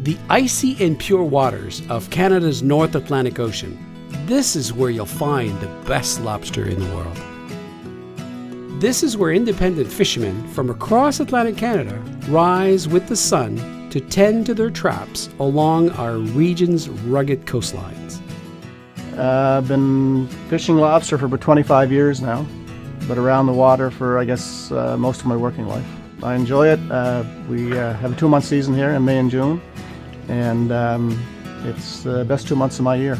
The icy and pure waters of Canada's North Atlantic Ocean. This is where you'll find the best lobster in the world. This is where independent fishermen from across Atlantic Canada rise with the sun to tend to their traps along our region's rugged coastlines. I've been fishing lobster for about 25 years now, but around the water for, I guess, most of my working life. I enjoy it. We have a 2-month season here in May and June, and it's the best 2 months of my year.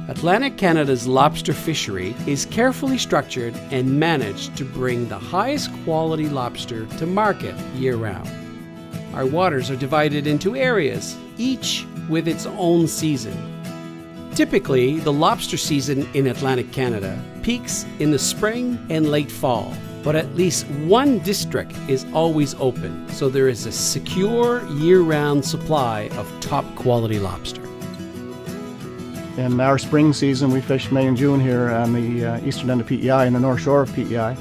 Atlantic Canada's lobster fishery is carefully structured and managed to bring the highest quality lobster to market year-round. Our waters are divided into areas, each with its own season. Typically, the lobster season in Atlantic Canada peaks in the spring and late fall, but at least one district is always open, so there is a secure year-round supply of top-quality lobster. In our spring season, we fish May and June here on the eastern end of PEI, and the north shore of PEI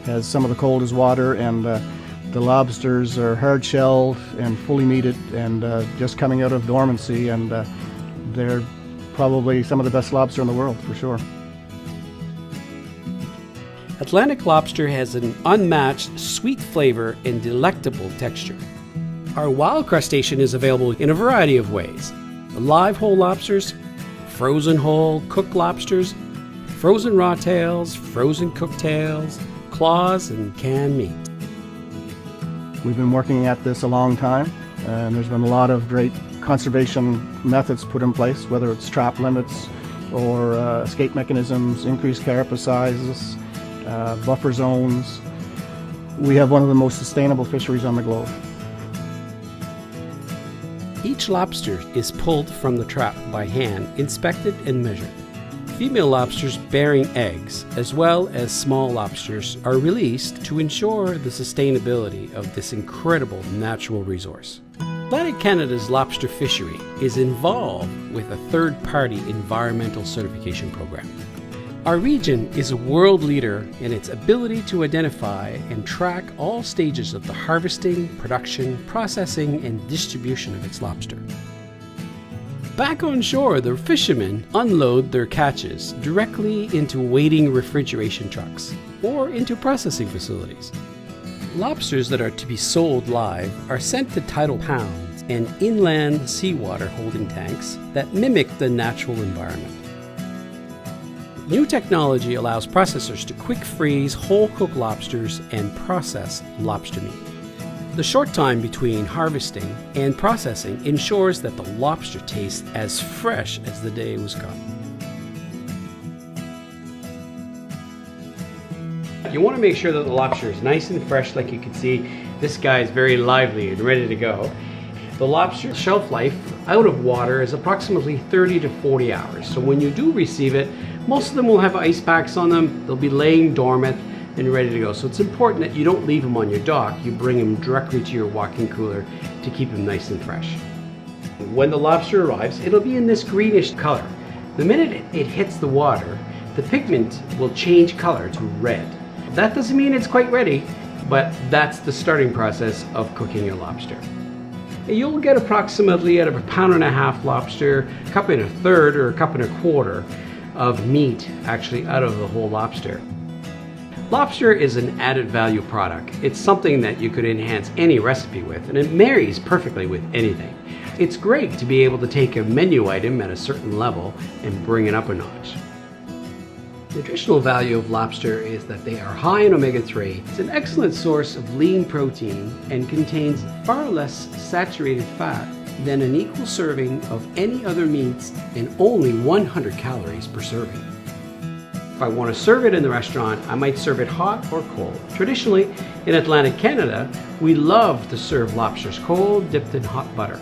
has some of the coldest water, and the lobsters are hard-shelled and fully meated and just coming out of dormancy, and they're probably some of the best lobster in the world, for sure. Atlantic lobster has an unmatched sweet flavor and delectable texture. Our wild crustacean is available in a variety of ways. Live whole lobsters, frozen whole cooked lobsters, frozen raw tails, frozen cooked tails, claws, and canned meat. We've been working at this a long time, and there's been a lot of great conservation methods put in place, whether it's trap limits or escape mechanisms, increased carapace sizes, buffer zones. We have one of the most sustainable fisheries on the globe. Each lobster is pulled from the trap by hand, inspected and measured. Female lobsters bearing eggs, as well as small lobsters, are released to ensure the sustainability of this incredible natural resource. Atlantic Canada's lobster fishery is involved with a third-party environmental certification program. Our region is a world leader in its ability to identify and track all stages of the harvesting, production, processing, and distribution of its lobster. Back on shore, the fishermen unload their catches directly into waiting refrigeration trucks or into processing facilities. Lobsters that are to be sold live are sent to tidal pounds and inland seawater holding tanks that mimic the natural environment. New technology allows processors to quick freeze whole cooked lobsters and process lobster meat. The short time between harvesting and processing ensures that the lobster tastes as fresh as the day it was caught. You want to make sure that the lobster is nice and fresh. Like you can see, this guy is very lively and ready to go. The lobster shelf life out of water is approximately 30 to 40 hours. So when you do receive it, most of them will have ice packs on them. They'll be laying dormant and ready to go. So it's important that you don't leave them on your dock. You bring them directly to your walk-in cooler to keep them nice and fresh. When the lobster arrives, it'll be in this greenish color. The minute it hits the water, the pigment will change color to red. That doesn't mean it's quite ready, but that's the starting process of cooking your lobster. You'll get approximately out of 1.5 pounds lobster, a cup and a third or a cup and a quarter of meat actually out of the whole lobster. Lobster is an added value product. It's something that you could enhance any recipe with, and it marries perfectly with anything. It's great to be able to take a menu item at a certain level and bring it up a notch. Nutritional value of lobster is that they are high in omega-3. It's an excellent source of lean protein and contains far less saturated fat than an equal serving of any other meats and only 100 calories per serving. If I want to serve it in the restaurant, I might serve it hot or cold. Traditionally, in Atlantic Canada, we love to serve lobsters cold, dipped in hot butter.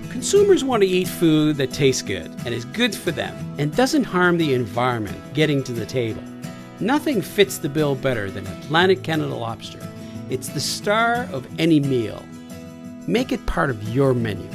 Consumers want to eat food that tastes good and is good for them and doesn't harm the environment getting to the table. Nothing fits the bill better than Atlantic Canada lobster. It's the star of any meal. Make it part of your menu.